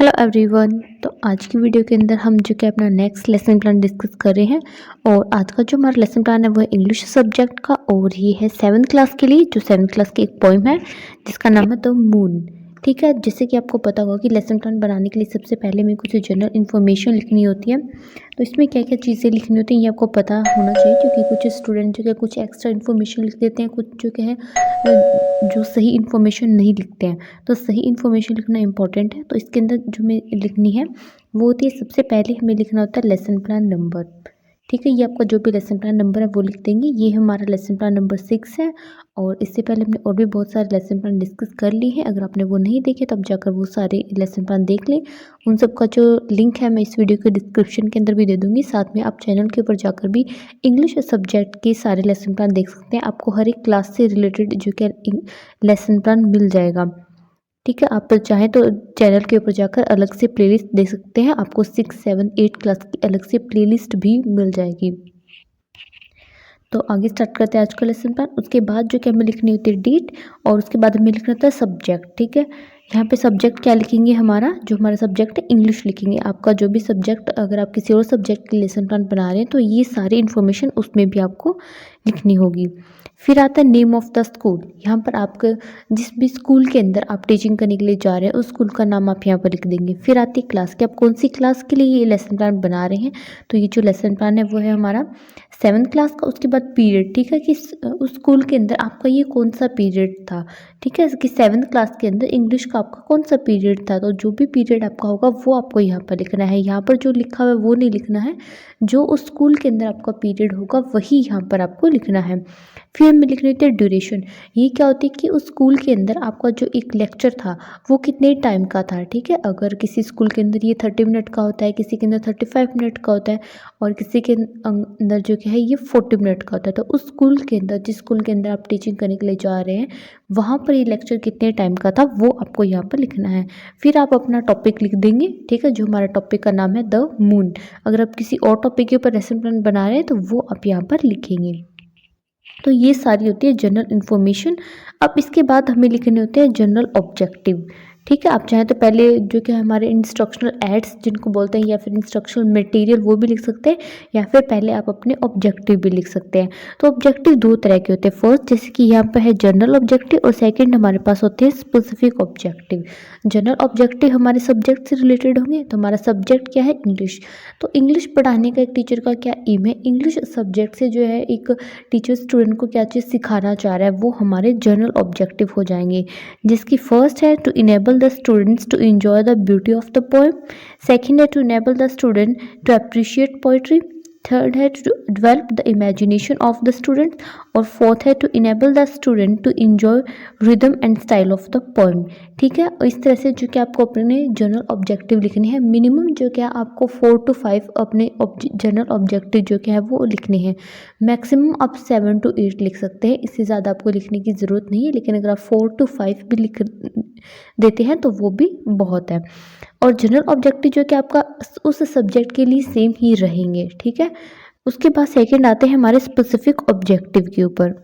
Hello everyone. तो आज की वीडियो के अंदर हम जो कि अपना नेक्स्ट लेसन प्लान डिस्कस कर रहे हैं। और आज का जो हमारा लेसन प्लान है वो है इंग्लिश सब्जेक्ट का, और ये है 7th क्लास के लिए। जो 7th क्लास की एक पोइम है जिसका नाम है द मून। ठीक है, जैसे कि आपको पता होगा कि लेसन प्लान बनाने के लिए सबसे पहले हमें कुछ जनरल इन्फॉर्मेशन लिखनी होती है। तो इसमें क्या क्या चीज़ें लिखनी होती हैं ये आपको पता होना चाहिए, क्योंकि कुछ स्टूडेंट जो है कुछ एक्स्ट्रा इन्फॉर्मेशन लिख देते हैं, कुछ जो क्या है जो सही इन्फॉर्मेशन नहीं लिखते हैं। तो सही इन्फॉर्मेशन लिखना इंपॉर्टेंट है। तो इसके अंदर जो हमें लिखनी है वो होती है, सबसे पहले हमें लिखना होता है लेसन प्लान नंबर। ठीक है, ये आपका जो भी लेसन प्लान नंबर है वो लिख देंगे। ये हमारा लेसन प्लान नंबर 6 है। और इससे पहले हमने और भी बहुत सारे लेसन प्लान डिस्कस कर ली हैं। अगर आपने वो नहीं देखे तब जाकर वो सारे लेसन प्लान देख लें। उन सब का जो लिंक है मैं इस वीडियो के डिस्क्रिप्शन के अंदर भी दे दूँगी। साथ में आप चैनल के ऊपर जाकर भी इंग्लिश सब्जेक्ट के सारे लेसन प्लान देख सकते हैं। आपको हर एक क्लास से रिलेटेड जो कि लेसन प्लान मिल जाएगा। ठीक है, आप चाहें तो चैनल के ऊपर जाकर अलग से प्लेलिस्ट देख सकते हैं। आपको 6, 7, 8 क्लास की अलग से प्लेलिस्ट भी मिल जाएगी। तो आगे स्टार्ट करते हैं आज का लेसन प्लान। उसके बाद जो कि हमें लिखनी होती है डेट, और उसके बाद हमें लिखना होता है सब्जेक्ट। ठीक है, यहाँ पे सब्जेक्ट क्या लिखेंगे, हमारा जो हमारा सब्जेक्ट है इंग्लिश लिखेंगे। आपका जो भी सब्जेक्ट, अगर आप किसी और सब्जेक्ट के लेसन प्लान बना रहे हैं तो ये सारी इन्फॉर्मेशन उसमें भी आपको लिखनी होगी। फिर आता है नेम ऑफ द स्कूल। यहाँ पर आपका जिस भी स्कूल के अंदर आप टीचिंग करने के लिए जा रहे हैं उस स्कूल का नाम आप यहाँ पर लिख देंगे। फिर आती है क्लास कि आप कौन सी क्लास के लिए ये लेसन प्लान बना रहे हैं। तो ये जो लेसन प्लान है वो है हमारा 7th क्लास का। उसके बाद पीरियड, ठीक है, कि उस स्कूल के अंदर आपका ये कौन सा पीरियड था। ठीक है, कि 7th क्लास के अंदर इंग्लिश का आपका कौन सा पीरियड था। तो जो भी पीरियड आपका होगा वो आपको यहाँ पर लिखना है। यहाँ पर जो लिखा हुआ है वो नहीं लिखना है, जो उस स्कूल के अंदर आपका पीरियड होगा वही यहाँ पर आपको लिखना है। फिर हमें लिखनी होती है ड्यूरेशन। ये क्या होती है कि उस स्कूल के अंदर आपका जो एक लेक्चर था वो कितने टाइम का था। ठीक है, अगर किसी स्कूल के अंदर ये 30 मिनट का होता है, किसी के अंदर 35 मिनट का होता है, और किसी के अंदर जो क्या है ये 40 मिनट का होता है। तो उस स्कूल के अंदर, जिस स्कूल के अंदर आप टीचिंग करने के लिए जा रहे हैं, वहाँ पर ये लेक्चर कितने टाइम का था वो आपको यहाँ पर लिखना है। फिर आप अपना टॉपिक लिख देंगे। ठीक है, जो हमारा टॉपिक का नाम है द मून। अगर आप किसी और टॉपिक के ऊपर लेसन प्लान बना रहे हैं तो वो आप यहाँ पर लिखेंगे। तो ये सारी होती है जनरल इन्फॉर्मेशन। अब इसके बाद हमें लिखने होते हैं जनरल ऑब्जेक्टिव। ठीक है, आप चाहें तो पहले जो कि हमारे इंस्ट्रक्शनल एड्स जिनको बोलते हैं, या फिर इंस्ट्रक्शनल मटेरियल, वो भी लिख सकते हैं, या फिर पहले आप अपने ऑब्जेक्टिव भी लिख सकते हैं। तो ऑब्जेक्टिव दो तरह के होते हैं। फर्स्ट, जैसे कि यहाँ पर है जनरल ऑब्जेक्टिव, और सेकंड हमारे पास होते हैं स्पेसिफिक ऑब्जेक्टिव। जनरल ऑब्जेक्टिव हमारे सब्जेक्ट से रिलेटेड होंगे। तो हमारा सब्जेक्ट क्या है, इंग्लिश। तो इंग्लिश पढ़ाने का एक टीचर का क्या एम है, इंग्लिश सब्जेक्ट से जो है एक टीचर स्टूडेंट को क्या चीज़ सिखाना चाह रहा है, वो हमारे जनरल ऑब्जेक्टिव हो जाएंगे। जिसकी फर्स्ट है to enable the students to enjoy the beauty of the poem. Second है to enable the student to appreciate poetry. Third है to develop the imagination of the student. और फोर्थ है to enable the student to enjoy rhythm and style of the poem. ठीक है, इस तरह से जो कि आपको अपने जनरल ऑब्जेक्टिव लिखने हैं। मिनिमम जो क्या आपको 4 to 5 अपने जनरल ऑब्जेक्टिव जो क्या है वो लिखने हैं। मैक्सिमम आप 7 to 8 लिख सकते हैं, इससे ज़्यादा आपको लिखने की ज़रूरत नहीं है। लेकिन अगर आप 4 to 5 भी लिख देते हैं तो वो भी बहुत है। और जनरल ऑब्जेक्टिव जो कि आपका उस सब्जेक्ट के लिए सेम ही रहेंगे। ठीक है, उसके बाद सेकंड आते हैं हमारे स्पेसिफिक ऑब्जेक्टिव के ऊपर।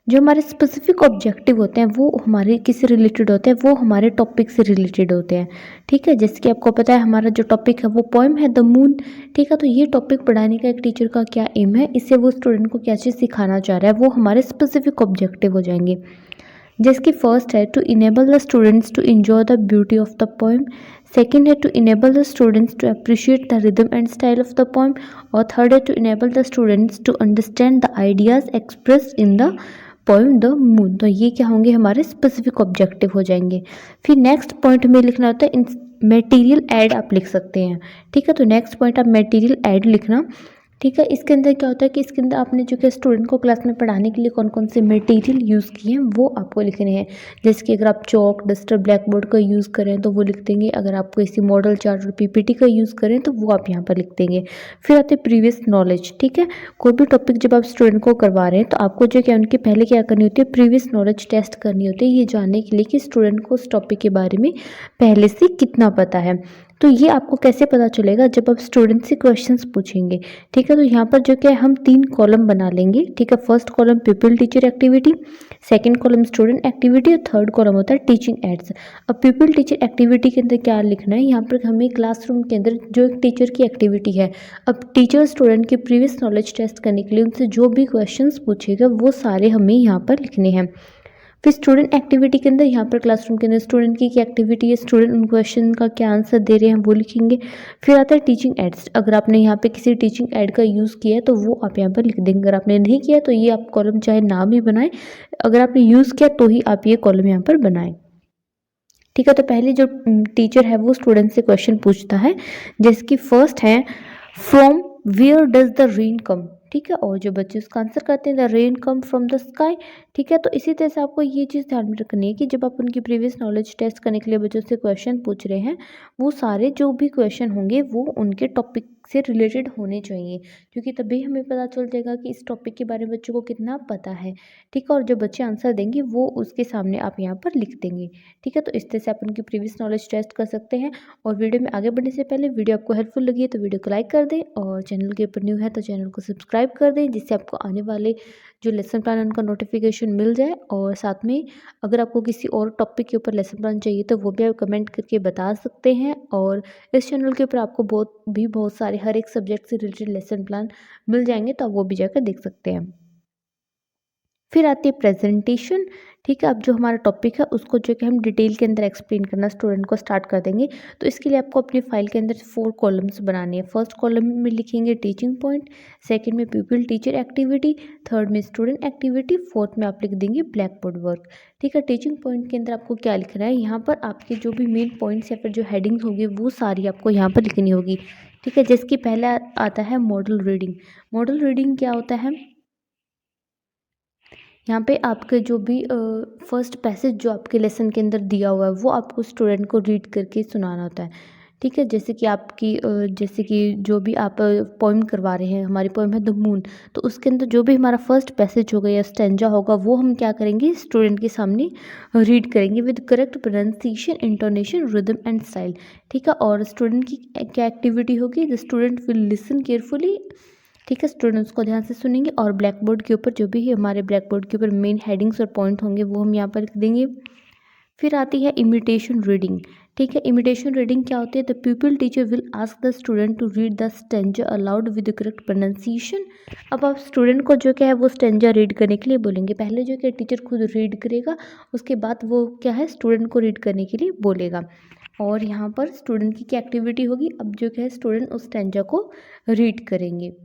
जो हमारे स्पेसिफिक ऑब्जेक्टिव होते हैं वो हमारे किससे रिलेटेड होते हैं, वो हमारे टॉपिक से रिलेटेड होते हैं। ठीक है, जैसे कि आपको पता है हमारा जो टॉपिक है वो पोएम है द मून। ठीक है, तो ये टॉपिक पढ़ाने का एक टीचर का क्या एम है, इससे वो स्टूडेंट को क्या चीज़ सिखाना चाह रहा है, वो हमारे स्पेसिफिक ऑब्जेक्टिव हो जाएंगे। जिसकी फर्स्ट है to enable the students to enjoy the beauty of the poem. Second है to enable the students to appreciate the rhythm and style of the poem. और थर्ड है to enable the students to understand the ideas expressed in the poem the moon. तो ये क्या होंगे, हमारे specific objective हो जाएंगे। फिर नेक्स्ट पॉइंट में लिखना होता है मटेरियल ऐड आप लिख सकते हैं। ठीक है, तो नेक्स्ट पॉइंट आप मटेरियल ऐड लिखना। ठीक है, इसके अंदर क्या होता है कि इसके अंदर आपने जो कि स्टूडेंट को क्लास में पढ़ाने के लिए कौन कौन से मटेरियल यूज़ किए हैं वो आपको लिखने हैं। जैसे कि अगर आप चॉक, डस्टर, ब्लैक बोर्ड का यूज़ करें तो वो लिख देंगे। अगर आप किसी मॉडल चार्ट और पीपीटी का यूज़ करें तो वो आप यहाँ पर लिख देंगे। फिर आते प्रीवियस नॉलेज। ठीक है, कोई भी टॉपिक जब आप स्टूडेंट को करवा रहे हैं तो आपको जो क्या उनके पहले क्या करनी होती है, प्रीवियस नॉलेज टेस्ट करनी होती है, ये जानने के लिए कि स्टूडेंट को उस टॉपिक के बारे में पहले से कितना पता है। तो ये आपको कैसे पता चलेगा, जब आप स्टूडेंट से क्वेश्चंस पूछेंगे। ठीक ठीक है। तो यहाँ पर जो क्या है हम 3 कॉलम बना लेंगे, ठीक है। First column people teacher activity, second column student activity और थर्ड कॉलम होता है टीचिंग एड्स। अब पीपल टीचर एक्टिविटी के अंदर क्या लिखना है, यहाँ पर हमें क्लासरूम के अंदर जो एक टीचर की एक्टिविटी है, अब टीचर स्टूडेंट के प्रीवियस नॉलेज टेस्ट करने के लिए उनसे जो भी क्वेश्चन पूछेगा वो सारे हमें यहाँ पर लिखने हैं। फिर स्टूडेंट एक्टिविटी के अंदर यहाँ पर क्लासरूम के अंदर स्टूडेंट की क्या एक्टिविटी है, स्टूडेंट उन क्वेश्चन का क्या आंसर दे रहे हैं वो लिखेंगे। फिर आता है टीचिंग एड्स, अगर आपने यहाँ पे किसी टीचिंग एड का यूज़ किया है तो वो आप यहाँ पर लिख देंगे, अगर आपने नहीं किया तो ये आप कॉलम चाहे नाम ही बनाएं, अगर आपने यूज़ किया तो ही आप ये कॉलम यहाँ पर बनाएं। ठीक है। तो पहले जो टीचर है वो स्टूडेंट से क्वेश्चन पूछता है, जिसकी फर्स्ट है from where does the rain come, ठीक है। और जो बच्चे उसका आंसर करते हैं the rain come from the sky, ठीक है। तो इसी तरह से आपको ये चीज़ ध्यान में रखनी है कि जब आप उनकी प्रीवियस नॉलेज टेस्ट करने के लिए बच्चों से क्वेश्चन पूछ रहे हैं, वो सारे जो भी क्वेश्चन होंगे वो उनके टॉपिक से रिलेटेड होने चाहिए, क्योंकि तभी हमें पता चल जाएगा कि इस टॉपिक के बारे में बच्चों को कितना पता है, ठीक है। और जो बच्चे आंसर देंगे वो उसके सामने आप यहाँ पर लिख देंगे, ठीक है। तो इस तरह से आप उनकी प्रीवियस नॉलेज टेस्ट कर सकते हैं। और वीडियो में आगे बढ़ने से पहले वीडियो आपको हेल्पफुल लगी है तो वीडियो को लाइक कर दें, और चैनल के ऊपर न्यू है तो चैनल को सब्सक्राइब कर दें, जिससे आपको आने वाले जो लेसन प्लान उनका नोटिफिकेशन मिल जाए। और साथ में अगर आपको किसी और टॉपिक के ऊपर लेसन प्लान चाहिए तो वो भी आप कमेंट करके बता सकते हैं। और इस चैनल के ऊपर आपको बहुत सारे हर एक सब्जेक्ट से रिलेटेड लेसन प्लान मिल जाएंगे, तो आप वो भी जाकर देख सकते हैं। फिर आती है प्रेजेंटेशन, ठीक है। अब जो हमारा टॉपिक है उसको जो कि हम डिटेल के अंदर एक्सप्लेन करना स्टूडेंट को स्टार्ट कर देंगे। तो इसके लिए आपको अपनी फाइल के अंदर 4 कॉलम्स बनाने हैं। फर्स्ट कॉलम में लिखेंगे टीचिंग पॉइंट, सेकंड में पीपल टीचर एक्टिविटी, थर्ड में स्टूडेंट एक्टिविटी, फोर्थ में आप लिख देंगे ब्लैक बोर्ड वर्क, ठीक है। टीचिंग पॉइंट के अंदर आपको क्या लिखना है, यहाँ पर आपके जो भी मेन पॉइंट्स या फिर जो हेडिंग्स होगी वो सारी आपको यहाँ पर लिखनी होगी, ठीक है। जिसकी पहला आता है मॉडल रीडिंग। मॉडल रीडिंग क्या होता है, यहाँ पे आपके जो भी फर्स्ट पैसेज जो आपके लेसन के अंदर दिया हुआ है वो आपको स्टूडेंट को रीड करके सुनाना होता है, ठीक है। जैसे कि जैसे कि जो भी आप पोइम करवा रहे हैं, हमारी पोइम है द मून, तो उसके अंदर जो भी हमारा फर्स्ट पैसेज होगा या स्टेंजा होगा वो हम क्या करेंगे, स्टूडेंट के सामने रीड करेंगे with correct pronunciation, intonation, rhythm and style, ठीक है। और स्टूडेंट की क्या एक्टिविटी होगी, the student will listen carefully, ठीक है। स्टूडेंट्स को ध्यान से सुनेंगे और ब्लैक बोर्ड के ऊपर जो भी हमारे ब्लैक बोर्ड के ऊपर मेन हेडिंग्स और पॉइंट होंगे वो हम यहाँ पर लिख देंगे। फिर आती है इमिटेशन रीडिंग, ठीक है। इमिटेशन रीडिंग क्या होती है, the pupil teacher will ask the student to read the stanza aloud with correct pronunciation. अब आप स्टूडेंट को जो क्या है वो स्टेंजा रीड करने के लिए बोलेंगे, पहले जो क्या टीचर खुद रीड करेगा, उसके बाद वो क्या है स्टूडेंट को रीड करने के लिए बोलेगा। और यहाँ पर स्टूडेंट की क्या एक्टिविटी होगी, अब जो क्या है स्टूडेंट उस स्टेंजा को रीड करेंगे।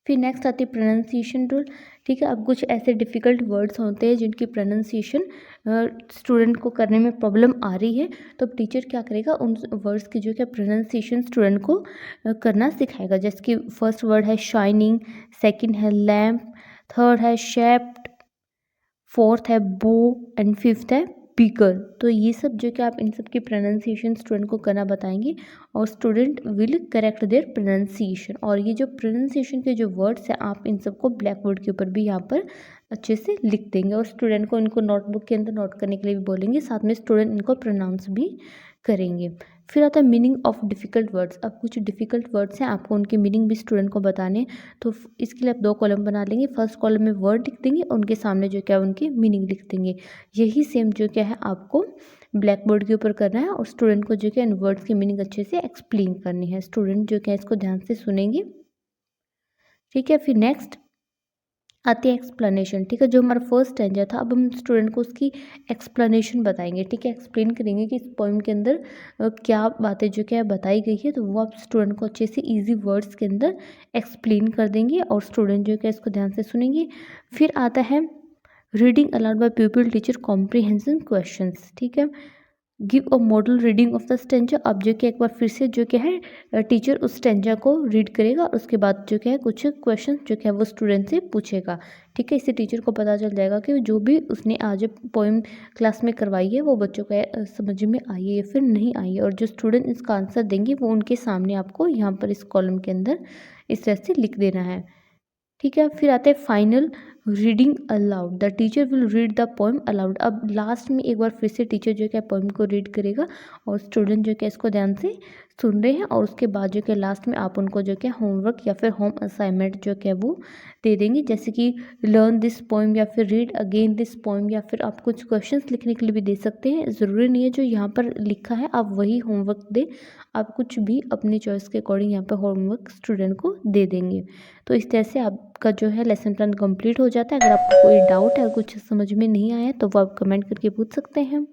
फिर नेक्स्ट आती है प्रोनाउंसिएशन रूल, ठीक है। अब कुछ ऐसे डिफ़िकल्ट वर्ड्स होते हैं जिनकी प्रोनाउंसिएशन स्टूडेंट को करने में प्रॉब्लम आ रही है, तो अब टीचर क्या करेगा, उन वर्ड्स की जो क्या प्रोनाउंसिएशन स्टूडेंट को करना सिखाएगा। जैसे कि फर्स्ट वर्ड है शाइनिंग, सेकंड है लैम्प, थर्ड है शेप्ड, फोर्थ है बो एंड फिफ्थ है बीकर। तो ये सब जो कि आप इन सब की प्रोनाउंसिएशन स्टूडेंट को करना बताएंगे और student will correct their pronunciation. और ये जो प्रोनाउंसिएशन के जो वर्ड्स हैं आप इन सबको ब्लैक बोर्ड के ऊपर भी यहाँ पर अच्छे से लिख देंगे और स्टूडेंट को इनको नोटबुक के अंदर नोट करने के लिए भी बोलेंगे, साथ में स्टूडेंट इनको प्रोनाउंस भी करेंगे। फिर आता है मीनिंग ऑफ डिफ़िकल्ट वर्ड्स। अब कुछ डिफ़िकल्ट वर्ड्स हैं, आपको उनके मीनिंग भी स्टूडेंट को बताने, तो इसके लिए आप 2 कॉलम बना लेंगे। फर्स्ट कॉलम में वर्ड लिख देंगे, उनके सामने जो क्या है उनकी मीनिंग लिख देंगे। यही सेम जो क्या है आपको ब्लैक बोर्ड के ऊपर करना है और स्टूडेंट को जो क्या इन वर्ड्स की मीनिंग अच्छे से एक्सप्लेन करनी है। स्टूडेंट जो क्या है इसको ध्यान से सुनेंगे, ठीक है। फिर नेक्स्ट आती है एक्सप्लेनेशन, ठीक है। जो हमारा फर्स्ट स्टैंजा था, अब हम स्टूडेंट को उसकी एक्सप्लेनेशन बताएंगे, ठीक है। एक्सप्लेन करेंगे कि इस पोइम के अंदर क्या बातें जो क्या बताई गई है, तो वो आप स्टूडेंट को अच्छे से इजी वर्ड्स के अंदर एक्सप्लेन कर देंगे और स्टूडेंट जो क्या इसको ध्यान से सुनेंगे। फिर आता है reading allowed by people teacher comprehension questions, ठीक है। Give a model reading of the stanza. अब जो कि एक बार फिर से जो क्या है टीचर उस स्टेंजा को रीड करेगा और उसके बाद जो क्या है कुछ क्वेश्चन जो क्या है वो स्टूडेंट से पूछेगा, ठीक है। इससे टीचर को पता चल जाएगा कि जो भी उसने आज पोइम क्लास में करवाई है वो बच्चों को समझ में आई है या फिर नहीं आई है। और जो स्टूडेंट इसका आंसर देंगे वो उनके सामने आपको यहाँ पर इस कॉलम के अंदर इस तरह से लिख देना है, ठीक है। फिर आते हैं final reading allowed, the teacher will read the poem allowed. अब लास्ट में एक बार फिर से टीचर जो है पोएम को रीड करेगा और स्टूडेंट जो है इसको ध्यान से सुन रहे हैं, और उसके बाद जो है लास्ट में आप उनको जो है होमवर्क या फिर होम असाइनमेंट जो है वो दे देंगे, जैसे कि लर्न दिस पोएम या फिर रीड अगेन दिस पोएम, या फिर आप कुछ क्वेश्चंस लिखने के लिए भी दे सकते हैं। ज़रूरी नहीं है जो यहाँ पर लिखा है आप वही होमवर्क दें, आप कुछ भी अपनी चॉइस के अकॉर्डिंग यहाँ पर होमवर्क स्टूडेंट को दे देंगे। तो इस तरह से आपका जो है लेसन प्लान कंप्लीट हो जाता है। अगर आपको कोई डाउट है, कुछ समझ में नहीं आया, तो वो आप कमेंट करके पूछ सकते हैं।